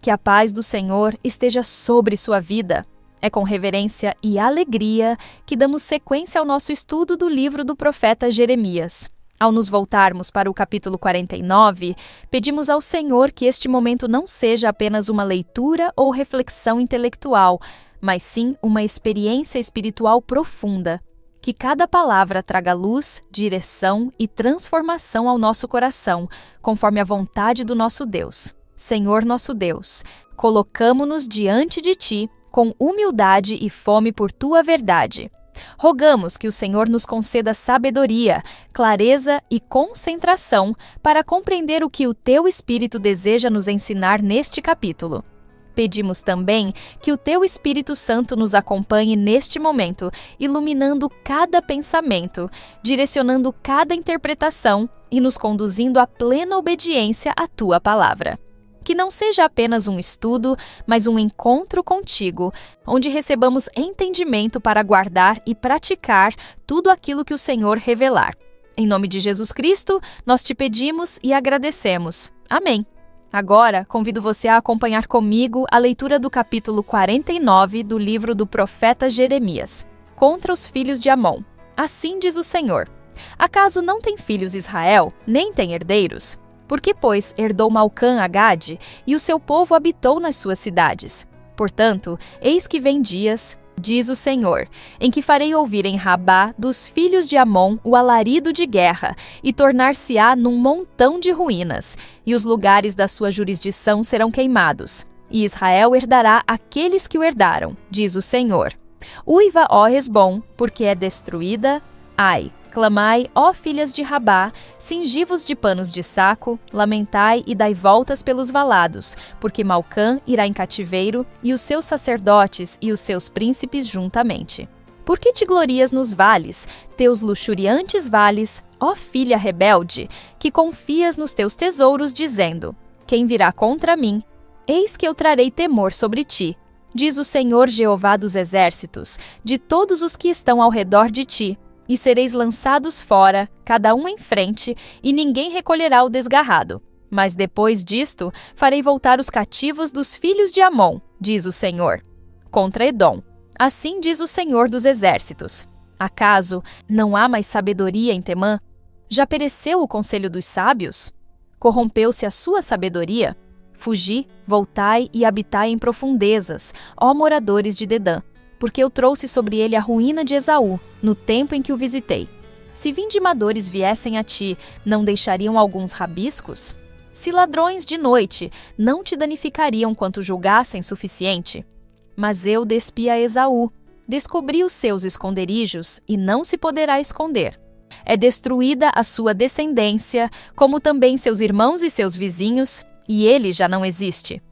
Que a paz do Senhor esteja sobre sua vida. É com reverência e alegria que damos sequência ao nosso estudo do livro do profeta Jeremias. Ao nos voltarmos para o capítulo 49, pedimos ao Senhor que este momento não seja apenas uma leitura ou reflexão intelectual, mas sim uma experiência espiritual profunda. Que cada palavra traga luz, direção e transformação ao nosso coração, conforme a vontade do nosso Deus. Senhor nosso Deus, colocamo-nos diante de Ti com humildade e fome por Tua verdade. Rogamos que o Senhor nos conceda sabedoria, clareza e concentração para compreender o que o Teu Espírito deseja nos ensinar neste capítulo. Pedimos também que o Teu Espírito Santo nos acompanhe neste momento, iluminando cada pensamento, direcionando cada interpretação e nos conduzindo à plena obediência à Tua palavra. Que não seja apenas um estudo, mas um encontro contigo, onde recebamos entendimento para guardar e praticar tudo aquilo que o Senhor revelar. Em nome de Jesus Cristo, nós te pedimos e agradecemos. Amém. Agora, convido você a acompanhar comigo a leitura do capítulo 49 do livro do profeta Jeremias, contra os filhos de Amon. Assim diz o Senhor: Acaso não tem filhos Israel, nem tem herdeiros? Por que, pois, herdou Malcã a Gade, e o seu povo habitou nas suas cidades? Portanto, eis que vem dias, diz o Senhor, em que farei ouvir em Rabá dos filhos de Amon o alarido de guerra, e tornar-se-á num montão de ruínas, e os lugares da sua jurisdição serão queimados. E Israel herdará aqueles que o herdaram, diz o Senhor. Uiva, ó Hesbom, porque é destruída. Ai, clamai, ó filhas de Rabá, cingi-vos de panos de saco, lamentai e dai voltas pelos valados, porque Malcã irá em cativeiro, e os seus sacerdotes e os seus príncipes juntamente. Por que te glorias nos vales, teus luxuriantes vales, ó filha rebelde, que confias nos teus tesouros, dizendo: Quem virá contra mim? Eis que eu trarei temor sobre ti, diz o Senhor Jeová dos exércitos, de todos os que estão ao redor de ti. E sereis lançados fora, cada um em frente, e ninguém recolherá o desgarrado. Mas depois disto, farei voltar os cativos dos filhos de Amon, diz o Senhor, contra Edom. Assim diz o Senhor dos exércitos. Acaso não há mais sabedoria em Temã? Já pereceu o conselho dos sábios? Corrompeu-se a sua sabedoria? Fugi, voltai e habitai em profundezas, ó moradores de Dedã. Porque eu trouxe sobre ele a ruína de Esaú, no tempo em que o visitei. Se vindimadores viessem a ti, não deixariam alguns rabiscos? Se ladrões de noite, não te danificariam quanto julgassem suficiente? Mas eu despi a Esaú, descobri os seus esconderijos, e não se poderá esconder. É destruída a sua descendência, como também seus irmãos e seus vizinhos, e ele já não existe.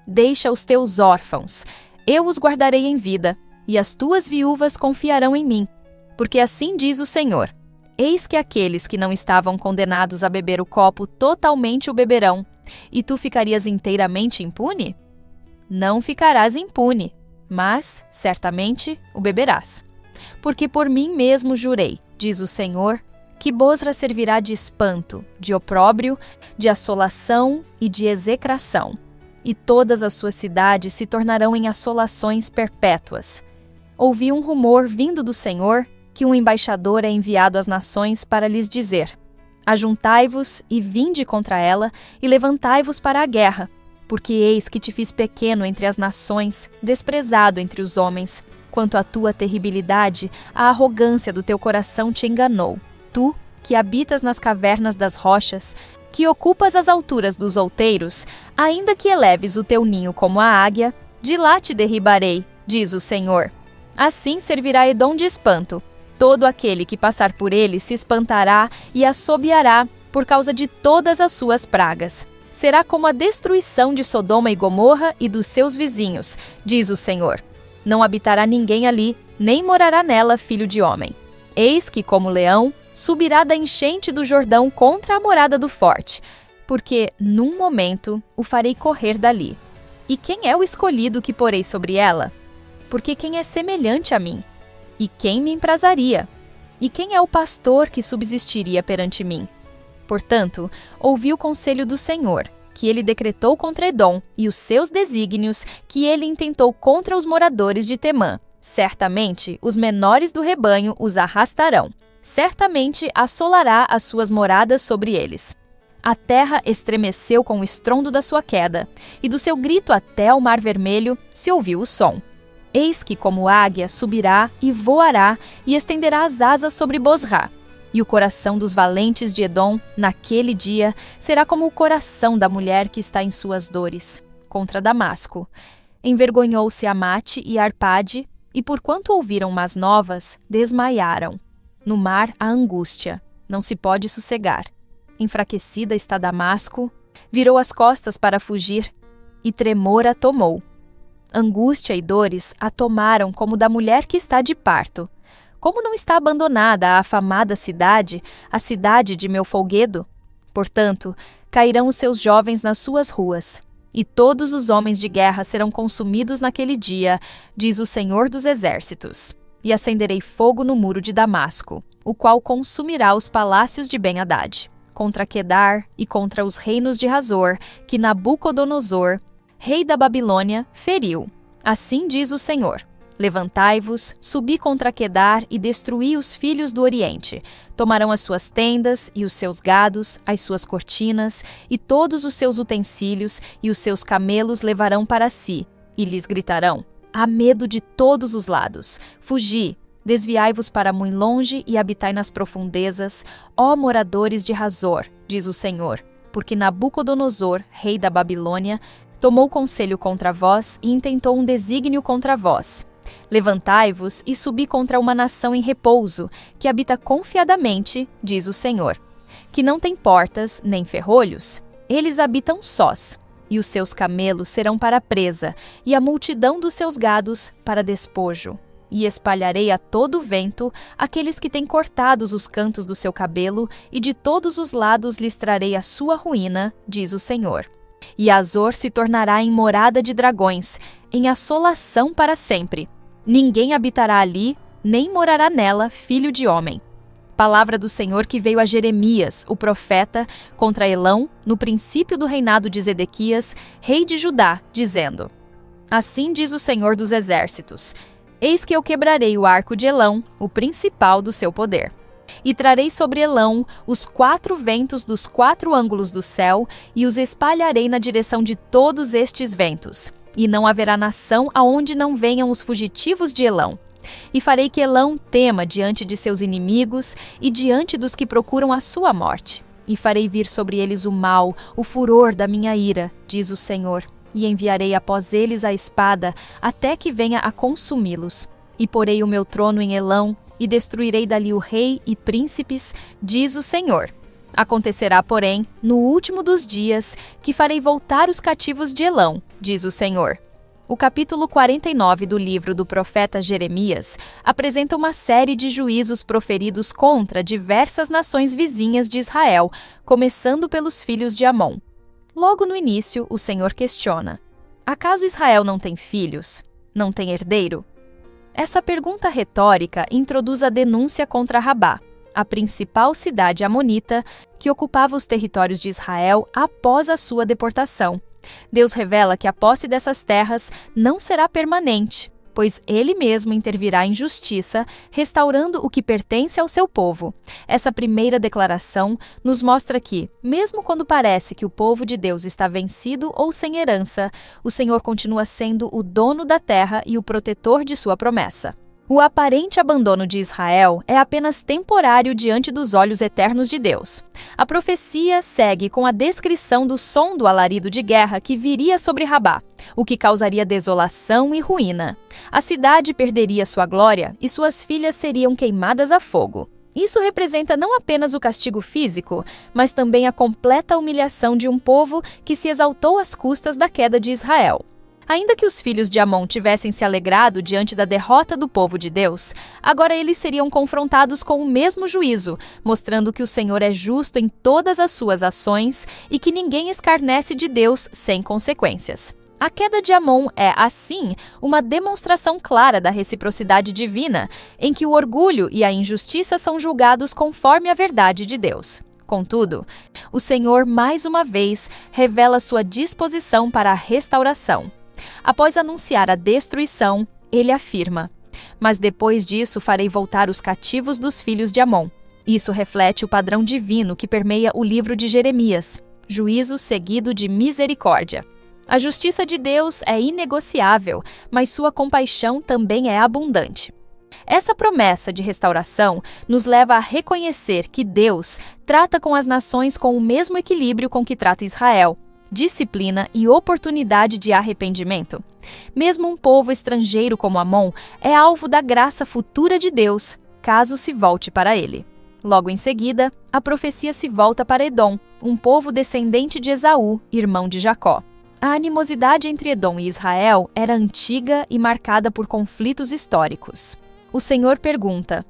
Deixa os teus órfãos, eu os guardarei em vida, e as tuas viúvas confiarão em mim. Porque assim diz o Senhor: Eis que aqueles que não estavam condenados a beber o copo totalmente o beberão, e tu ficarias inteiramente impune? Não ficarás impune, mas, certamente, o beberás. Porque por mim mesmo jurei, diz o Senhor, que Bosra servirá de espanto, de opróbrio, de assolação e de execração. E todas as suas cidades se tornarão em assolações perpétuas. Ouvi um rumor vindo do Senhor, que um embaixador é enviado às nações para lhes dizer: Ajuntai-vos e vinde contra ela, e levantai-vos para a guerra, porque eis que te fiz pequeno entre as nações, desprezado entre os homens. Quanto à tua terribilidade, a arrogância do teu coração te enganou. Tu, que habitas nas cavernas das rochas, que ocupas as alturas dos outeiros, ainda que eleves o teu ninho como a águia, de lá te derribarei, diz o Senhor. Assim servirá Edom de espanto. Todo aquele que passar por ele se espantará e assobiará por causa de todas as suas pragas. Será como a destruição de Sodoma e Gomorra e dos seus vizinhos, diz o Senhor. Não habitará ninguém ali, nem morará nela filho de homem. Eis que, como leão, subirá da enchente do Jordão contra a morada do forte, porque, num momento, o farei correr dali. E quem é o escolhido que porei sobre ela? Porque quem é semelhante a mim? E quem me emprazaria? E quem é o pastor que subsistiria perante mim? Portanto, ouvi o conselho do Senhor, que ele decretou contra Edom e os seus desígnios que ele intentou contra os moradores de Temã. Certamente os menores do rebanho os arrastarão. Certamente assolará as suas moradas sobre eles. A terra estremeceu com o estrondo da sua queda, e do seu grito até ao mar vermelho se ouviu o som. Eis que como águia subirá e voará e estenderá as asas sobre Bosra. E o coração dos valentes de Edom, naquele dia, será como o coração da mulher que está em suas dores, contra Damasco. Envergonhou-se Amate e Arpade, e porquanto ouviram más novas, desmaiaram. No mar a angústia, não se pode sossegar. Enfraquecida está Damasco, virou as costas para fugir, e tremor a tomou. Angústia e dores a tomaram como da mulher que está de parto. Como não está abandonada a afamada cidade, a cidade de meu folguedo? Portanto, cairão os seus jovens nas suas ruas, e todos os homens de guerra serão consumidos naquele dia, diz o Senhor dos Exércitos. E acenderei fogo no muro de Damasco, o qual consumirá os palácios de Ben-Hadad, contra Quedar e contra os reinos de Razor, que Nabucodonosor, rei da Babilônia, feriu. Assim diz o Senhor: levantai-vos, subi contra Quedar e destruí os filhos do Oriente. Tomarão as suas tendas e os seus gados, as suas cortinas e todos os seus utensílios, e os seus camelos levarão para si, e lhes gritarão: há medo de todos os lados. Fugi, desviai-vos para muito longe e habitai nas profundezas, ó moradores de Razor, diz o Senhor, porque Nabucodonosor, rei da Babilônia, tomou conselho contra vós e intentou um desígnio contra vós. Levantai-vos e subi contra uma nação em repouso, que habita confiadamente, diz o Senhor, que não tem portas nem ferrolhos. Eles habitam sós, e os seus camelos serão para presa, e a multidão dos seus gados para despojo. E espalharei a todo vento aqueles que têm cortados os cantos do seu cabelo, e de todos os lados lhes trarei a sua ruína, diz o Senhor. E Azor se tornará em morada de dragões, em assolação para sempre. Ninguém habitará ali, nem morará nela filho de homem. Palavra do Senhor que veio a Jeremias, o profeta, contra Elão, no princípio do reinado de Zedequias, rei de Judá, dizendo: assim diz o Senhor dos Exércitos: eis que eu quebrarei o arco de Elão, o principal do seu poder. E trarei sobre Elão os 4 ventos dos 4 ângulos do céu, e os espalharei na direção de todos estes ventos. E não haverá nação aonde não venham os fugitivos de Elão. E farei que Elão tema diante de seus inimigos e diante dos que procuram a sua morte. E farei vir sobre eles o mal, o furor da minha ira, diz o Senhor. E enviarei após eles a espada, até que venha a consumi-los. E porei o meu trono em Elão, e destruirei dali o rei e príncipes, diz o Senhor. Acontecerá, porém, no último dos dias, que farei voltar os cativos de Elão, diz o Senhor. O capítulo 49 do livro do profeta Jeremias apresenta uma série de juízos proferidos contra diversas nações vizinhas de Israel, começando pelos filhos de Amon. Logo no início, o Senhor questiona: acaso Israel não tem filhos? Não tem herdeiro? Essa pergunta retórica introduz a denúncia contra Rabá, a principal cidade amonita que ocupava os territórios de Israel após a sua deportação. Deus revela que a posse dessas terras não será permanente, pois Ele mesmo intervirá em justiça, restaurando o que pertence ao seu povo. Essa primeira declaração nos mostra que, mesmo quando parece que o povo de Deus está vencido ou sem herança, o Senhor continua sendo o dono da terra e o protetor de sua promessa. O aparente abandono de Israel é apenas temporário diante dos olhos eternos de Deus. A profecia segue com a descrição do som do alarido de guerra que viria sobre Rabá, o que causaria desolação e ruína. A cidade perderia sua glória e suas filhas seriam queimadas a fogo. Isso representa não apenas o castigo físico, mas também a completa humilhação de um povo que se exaltou às custas da queda de Israel. Ainda que os filhos de Amon tivessem se alegrado diante da derrota do povo de Deus, agora eles seriam confrontados com o mesmo juízo, mostrando que o Senhor é justo em todas as suas ações e que ninguém escarnece de Deus sem consequências. A queda de Amon é, assim, uma demonstração clara da reciprocidade divina, em que o orgulho e a injustiça são julgados conforme a verdade de Deus. Contudo, o Senhor, mais uma vez, revela sua disposição para a restauração. Após anunciar a destruição, ele afirma: "Mas depois disso farei voltar os cativos dos filhos de Amon." Isso reflete o padrão divino que permeia o livro de Jeremias: juízo seguido de misericórdia. A justiça de Deus é inegociável, mas sua compaixão também é abundante. Essa promessa de restauração nos leva a reconhecer que Deus trata com as nações com o mesmo equilíbrio com que trata Israel: disciplina e oportunidade de arrependimento. Mesmo um povo estrangeiro como Amon é alvo da graça futura de Deus, caso se volte para ele. Logo em seguida, a profecia se volta para Edom, um povo descendente de Esaú, irmão de Jacó. A animosidade entre Edom e Israel era antiga e marcada por conflitos históricos. O Senhor pergunta: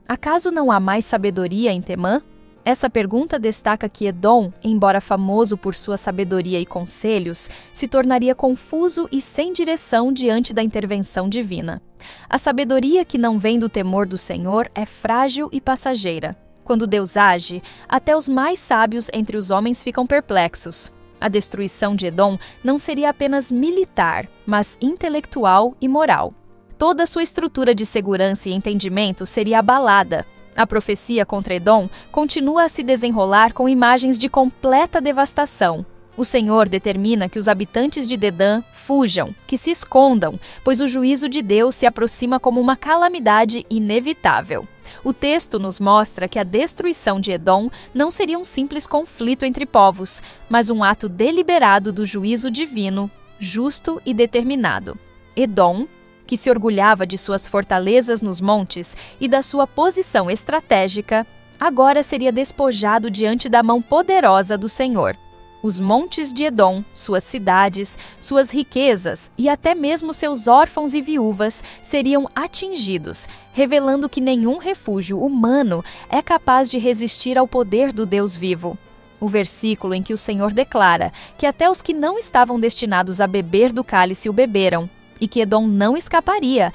"Acaso não há mais sabedoria em Temã?" Essa pergunta destaca que Edom, embora famoso por sua sabedoria e conselhos, se tornaria confuso e sem direção diante da intervenção divina. A sabedoria que não vem do temor do Senhor é frágil e passageira. Quando Deus age, até os mais sábios entre os homens ficam perplexos. A destruição de Edom não seria apenas militar, mas intelectual e moral. Toda sua estrutura de segurança e entendimento seria abalada. A profecia contra Edom continua a se desenrolar com imagens de completa devastação. O Senhor determina que os habitantes de Dedã fujam, que se escondam, pois o juízo de Deus se aproxima como uma calamidade inevitável. O texto nos mostra que a destruição de Edom não seria um simples conflito entre povos, mas um ato deliberado do juízo divino, justo e determinado. Edom, que se orgulhava de suas fortalezas nos montes e da sua posição estratégica, agora seria despojado diante da mão poderosa do Senhor. Os montes de Edom, suas cidades, suas riquezas e até mesmo seus órfãos e viúvas seriam atingidos, revelando que nenhum refúgio humano é capaz de resistir ao poder do Deus vivo. O versículo em que o Senhor declara que até os que não estavam destinados a beber do cálice o beberam, e que Edom não escaparia,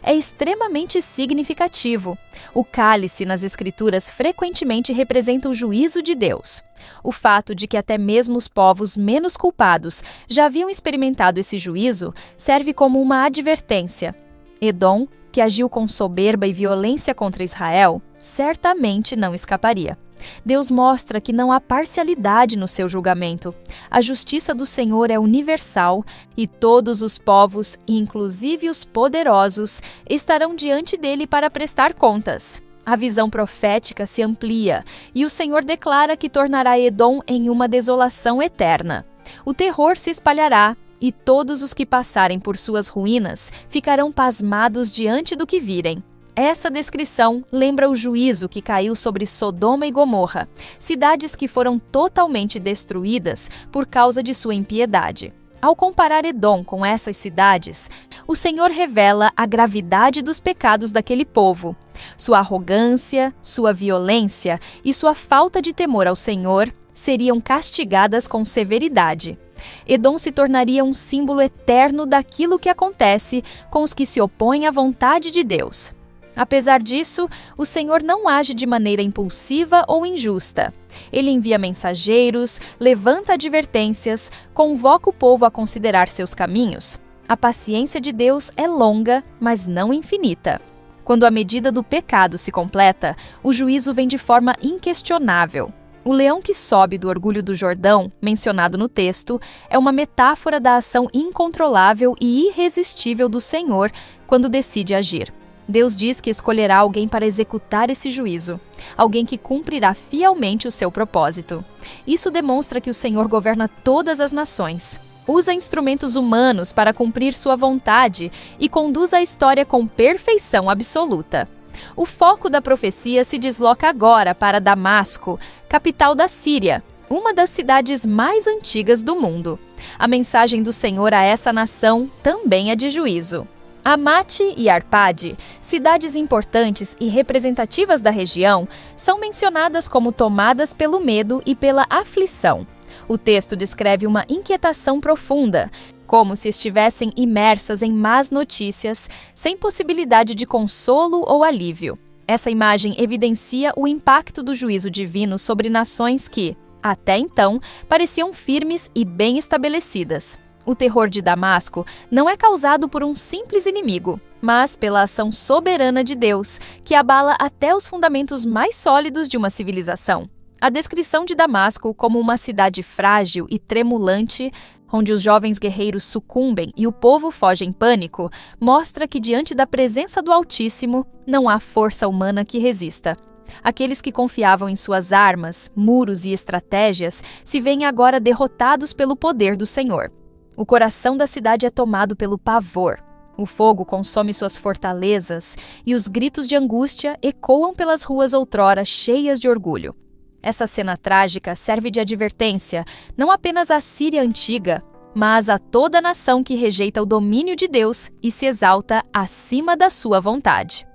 é extremamente significativo. O cálice nas Escrituras frequentemente representa o juízo de Deus. O fato de que até mesmo os povos menos culpados já haviam experimentado esse juízo serve como uma advertência. Edom, que agiu com soberba e violência contra Israel, certamente não escaparia. Deus mostra que não há parcialidade no seu julgamento. A justiça do Senhor é universal e todos os povos, inclusive os poderosos, estarão diante dele para prestar contas. A visão profética se amplia e o Senhor declara que tornará Edom em uma desolação eterna. O terror se espalhará e todos os que passarem por suas ruínas ficarão pasmados diante do que virem. Essa descrição lembra o juízo que caiu sobre Sodoma e Gomorra, cidades que foram totalmente destruídas por causa de sua impiedade. Ao comparar Edom com essas cidades, o Senhor revela a gravidade dos pecados daquele povo. Sua arrogância, sua violência e sua falta de temor ao Senhor seriam castigadas com severidade. Edom se tornaria um símbolo eterno daquilo que acontece com os que se opõem à vontade de Deus. Apesar disso, o Senhor não age de maneira impulsiva ou injusta. Ele envia mensageiros, levanta advertências, convoca o povo a considerar seus caminhos. A paciência de Deus é longa, mas não infinita. Quando a medida do pecado se completa, o juízo vem de forma inquestionável. O leão que sobe do orgulho do Jordão, mencionado no texto, é uma metáfora da ação incontrolável e irresistível do Senhor quando decide agir. Deus diz que escolherá alguém para executar esse juízo, alguém que cumprirá fielmente o seu propósito. Isso demonstra que o Senhor governa todas as nações, usa instrumentos humanos para cumprir sua vontade e conduz a história com perfeição absoluta. O foco da profecia se desloca agora para Damasco, capital da Síria, uma das cidades mais antigas do mundo. A mensagem do Senhor a essa nação também é de juízo. Amate e Arpade, cidades importantes e representativas da região, são mencionadas como tomadas pelo medo e pela aflição. O texto descreve uma inquietação profunda, como se estivessem imersas em más notícias, sem possibilidade de consolo ou alívio. Essa imagem evidencia o impacto do juízo divino sobre nações que, até então, pareciam firmes e bem estabelecidas. O terror de Damasco não é causado por um simples inimigo, mas pela ação soberana de Deus, que abala até os fundamentos mais sólidos de uma civilização. A descrição de Damasco como uma cidade frágil e tremulante, onde os jovens guerreiros sucumbem e o povo foge em pânico, mostra que diante da presença do Altíssimo não há força humana que resista. Aqueles que confiavam em suas armas, muros e estratégias se veem agora derrotados pelo poder do Senhor. O coração da cidade é tomado pelo pavor. O fogo consome suas fortalezas e os gritos de angústia ecoam pelas ruas outrora cheias de orgulho. Essa cena trágica serve de advertência não apenas à Síria antiga, mas a toda nação que rejeita o domínio de Deus e se exalta acima da sua vontade.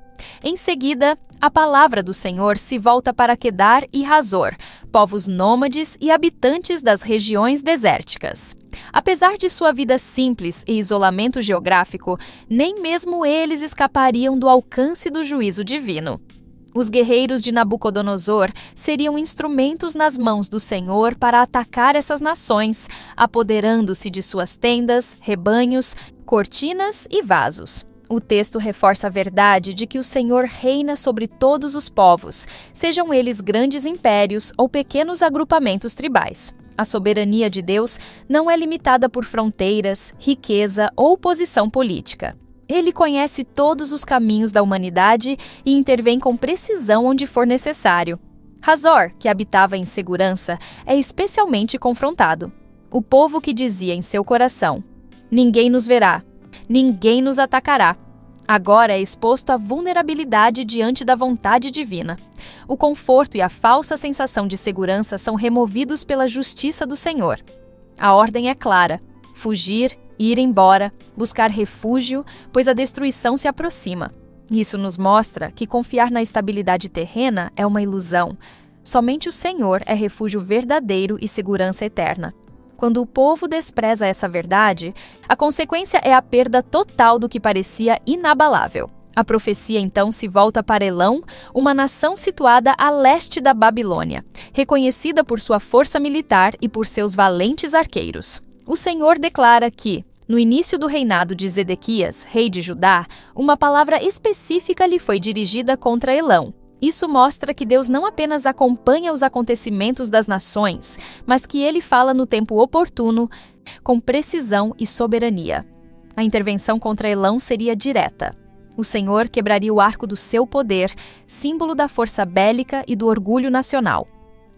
Em seguida, a palavra do Senhor se volta para Quedar e Hazor, povos nômades e habitantes das regiões desérticas. Apesar de sua vida simples e isolamento geográfico, nem mesmo eles escapariam do alcance do juízo divino. Os guerreiros de Nabucodonosor seriam instrumentos nas mãos do Senhor para atacar essas nações, apoderando-se de suas tendas, rebanhos, cortinas e vasos. O texto reforça a verdade de que o Senhor reina sobre todos os povos, sejam eles grandes impérios ou pequenos agrupamentos tribais. A soberania de Deus não é limitada por fronteiras, riqueza ou posição política. Ele conhece todos os caminhos da humanidade e intervém com precisão onde for necessário. Hazor, que habitava em segurança, é especialmente confrontado. O povo que dizia em seu coração: "Ninguém nos verá, ninguém nos atacará", agora é exposto à vulnerabilidade diante da vontade divina. O conforto e a falsa sensação de segurança são removidos pela justiça do Senhor. A ordem é clara: fugir, ir embora, buscar refúgio, pois a destruição se aproxima. Isso nos mostra que confiar na estabilidade terrena é uma ilusão. Somente o Senhor é refúgio verdadeiro e segurança eterna. Quando o povo despreza essa verdade, a consequência é a perda total do que parecia inabalável. A profecia então se volta para Elão, uma nação situada a leste da Babilônia, reconhecida por sua força militar e por seus valentes arqueiros. O Senhor declara que, no início do reinado de Zedequias, rei de Judá, uma palavra específica lhe foi dirigida contra Elão. Isso mostra que Deus não apenas acompanha os acontecimentos das nações, mas que ele fala no tempo oportuno, com precisão e soberania. A intervenção contra Elão seria direta. O Senhor quebraria o arco do seu poder, símbolo da força bélica e do orgulho nacional.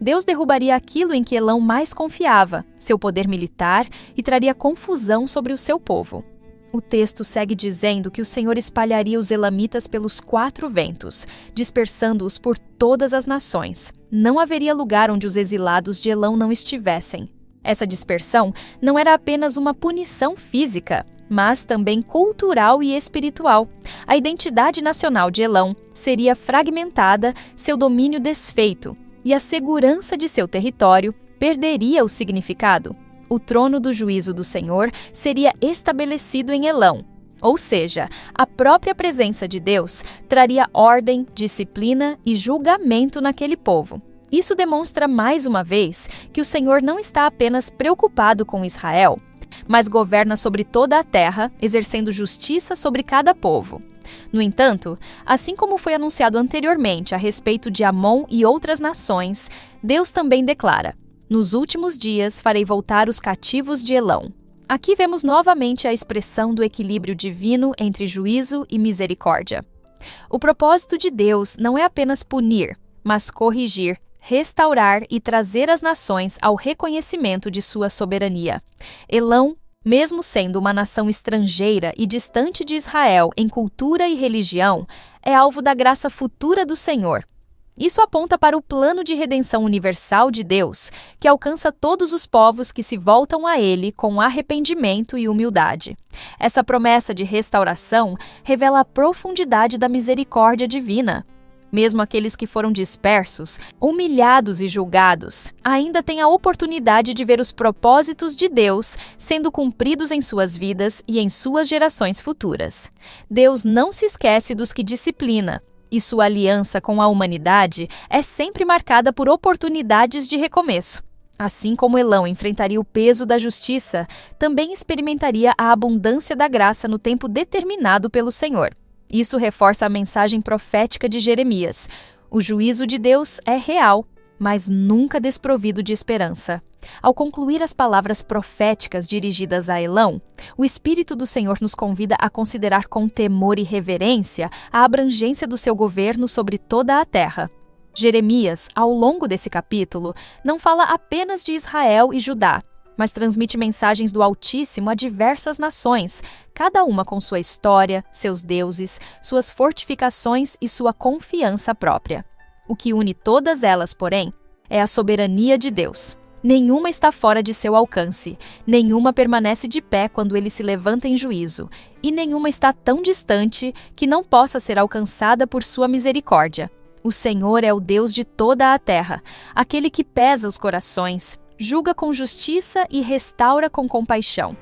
Deus derrubaria aquilo em que Elão mais confiava, seu poder militar, e traria confusão sobre o seu povo. O texto segue dizendo que o Senhor espalharia os elamitas pelos 4 ventos, dispersando-os por todas as nações. Não haveria lugar onde os exilados de Elão não estivessem. Essa dispersão não era apenas uma punição física, mas também cultural e espiritual. A identidade nacional de Elão seria fragmentada, seu domínio desfeito, e a segurança de seu território perderia o significado. O trono do juízo do Senhor seria estabelecido em Elão, ou seja, a própria presença de Deus traria ordem, disciplina e julgamento naquele povo. Isso demonstra mais uma vez que o Senhor não está apenas preocupado com Israel, mas governa sobre toda a terra, exercendo justiça sobre cada povo. No entanto, assim como foi anunciado anteriormente a respeito de Amon e outras nações, Deus também declara: "Nos últimos dias farei voltar os cativos de Elão." Aqui vemos novamente a expressão do equilíbrio divino entre juízo e misericórdia. O propósito de Deus não é apenas punir, mas corrigir, restaurar e trazer as nações ao reconhecimento de sua soberania. Elão, mesmo sendo uma nação estrangeira e distante de Israel em cultura e religião, é alvo da graça futura do Senhor. Isso aponta para o plano de redenção universal de Deus, que alcança todos os povos que se voltam a Ele com arrependimento e humildade. Essa promessa de restauração revela a profundidade da misericórdia divina. Mesmo aqueles que foram dispersos, humilhados e julgados, ainda têm a oportunidade de ver os propósitos de Deus sendo cumpridos em suas vidas e em suas gerações futuras. Deus não se esquece dos que disciplina, e sua aliança com a humanidade é sempre marcada por oportunidades de recomeço. Assim como Elão enfrentaria o peso da justiça, também experimentaria a abundância da graça no tempo determinado pelo Senhor. Isso reforça a mensagem profética de Jeremias. O juízo de Deus é real, mas nunca desprovido de esperança. Ao concluir as palavras proféticas dirigidas a Elão, o Espírito do Senhor nos convida a considerar com temor e reverência a abrangência do seu governo sobre toda a terra. Jeremias, ao longo desse capítulo, não fala apenas de Israel e Judá, mas transmite mensagens do Altíssimo a diversas nações, cada uma com sua história, seus deuses, suas fortificações e sua confiança própria. O que une todas elas, porém, é a soberania de Deus. Nenhuma está fora de seu alcance, nenhuma permanece de pé quando ele se levanta em juízo, e nenhuma está tão distante que não possa ser alcançada por sua misericórdia. O Senhor é o Deus de toda a terra, aquele que pesa os corações, julga com justiça e restaura com compaixão.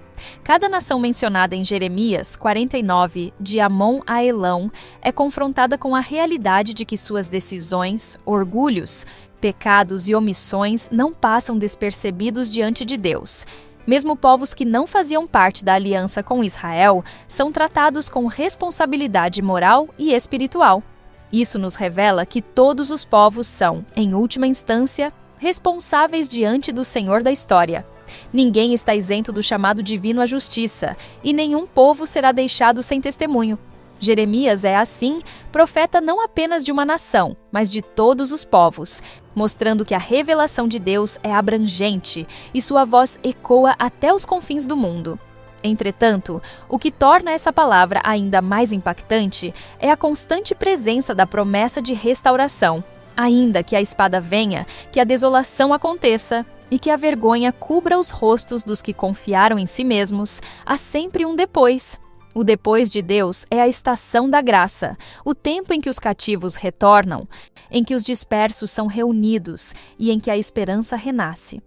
Cada nação mencionada em Jeremias 49, de Amon a Elão, é confrontada com a realidade de que suas decisões, orgulhos, pecados e omissões não passam despercebidos diante de Deus. Mesmo povos que não faziam parte da aliança com Israel são tratados com responsabilidade moral e espiritual. Isso nos revela que todos os povos são, em última instância, responsáveis diante do Senhor da história. Ninguém está isento do chamado divino à justiça, e nenhum povo será deixado sem testemunho. Jeremias é, assim, profeta não apenas de uma nação, mas de todos os povos, mostrando que a revelação de Deus é abrangente e sua voz ecoa até os confins do mundo. Entretanto, o que torna essa palavra ainda mais impactante é a constante presença da promessa de restauração. Ainda que a espada venha, que a desolação aconteça e que a vergonha cubra os rostos dos que confiaram em si mesmos, há sempre um depois. O depois de Deus é a estação da graça, o tempo em que os cativos retornam, em que os dispersos são reunidos e em que a esperança renasce.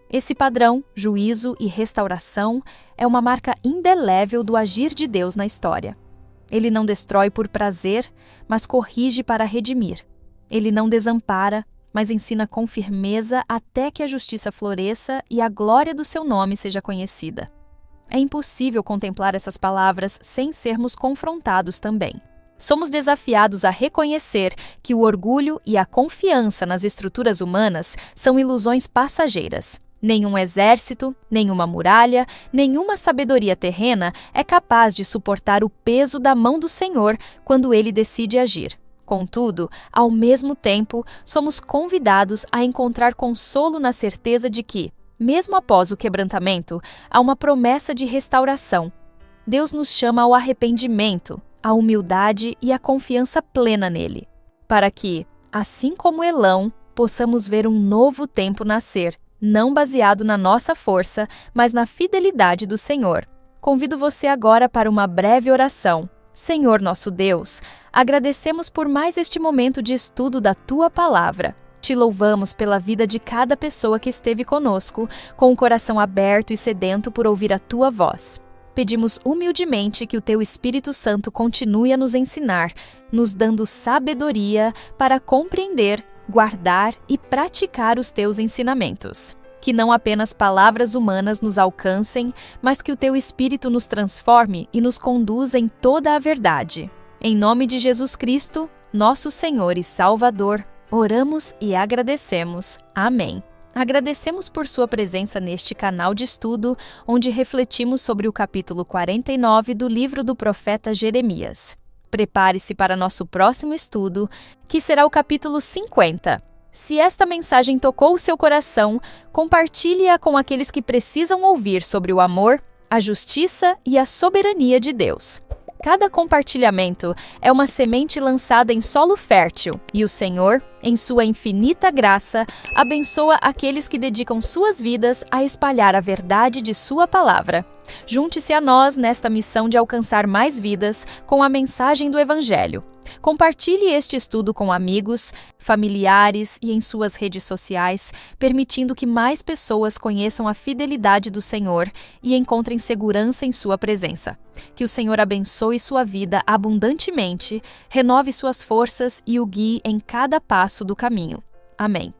Esse padrão, juízo e restauração, é uma marca indelével do agir de Deus na história. Ele não destrói por prazer, mas corrige para redimir. Ele não desampara, mas ensina com firmeza até que a justiça floresça e a glória do seu nome seja conhecida. É impossível contemplar essas palavras sem sermos confrontados também. Somos desafiados a reconhecer que o orgulho e a confiança nas estruturas humanas são ilusões passageiras. Nenhum exército, nenhuma muralha, nenhuma sabedoria terrena é capaz de suportar o peso da mão do Senhor quando ele decide agir. Contudo, ao mesmo tempo, somos convidados a encontrar consolo na certeza de que, mesmo após o quebrantamento, há uma promessa de restauração. Deus nos chama ao arrependimento, à humildade e à confiança plena nele, para que, assim como Elão, possamos ver um novo tempo nascer, não baseado na nossa força, mas na fidelidade do Senhor. Convido você agora para uma breve oração. Senhor nosso Deus, agradecemos por mais este momento de estudo da Tua Palavra. Te louvamos pela vida de cada pessoa que esteve conosco, com o coração aberto e sedento por ouvir a Tua voz. Pedimos humildemente que o Teu Espírito Santo continue a nos ensinar, nos dando sabedoria para compreender, guardar e praticar os Teus ensinamentos. Que não apenas palavras humanas nos alcancem, mas que o Teu Espírito nos transforme e nos conduza em toda a verdade. Em nome de Jesus Cristo, nosso Senhor e Salvador, oramos e agradecemos. Amém. Agradecemos por sua presença neste canal de estudo, onde refletimos sobre o capítulo 49 do livro do profeta Jeremias. Prepare-se para nosso próximo estudo, que será o capítulo 50. Se esta mensagem tocou o seu coração, compartilhe-a com aqueles que precisam ouvir sobre o amor, a justiça e a soberania de Deus. Cada compartilhamento é uma semente lançada em solo fértil, e o Senhor, em sua infinita graça, abençoa aqueles que dedicam suas vidas a espalhar a verdade de sua palavra. Junte-se a nós nesta missão de alcançar mais vidas com a mensagem do Evangelho. Compartilhe este estudo com amigos, familiares e em suas redes sociais, permitindo que mais pessoas conheçam a fidelidade do Senhor e encontrem segurança em sua presença. Que o Senhor abençoe sua vida abundantemente, renove suas forças e o guie em cada passo do caminho. Amém.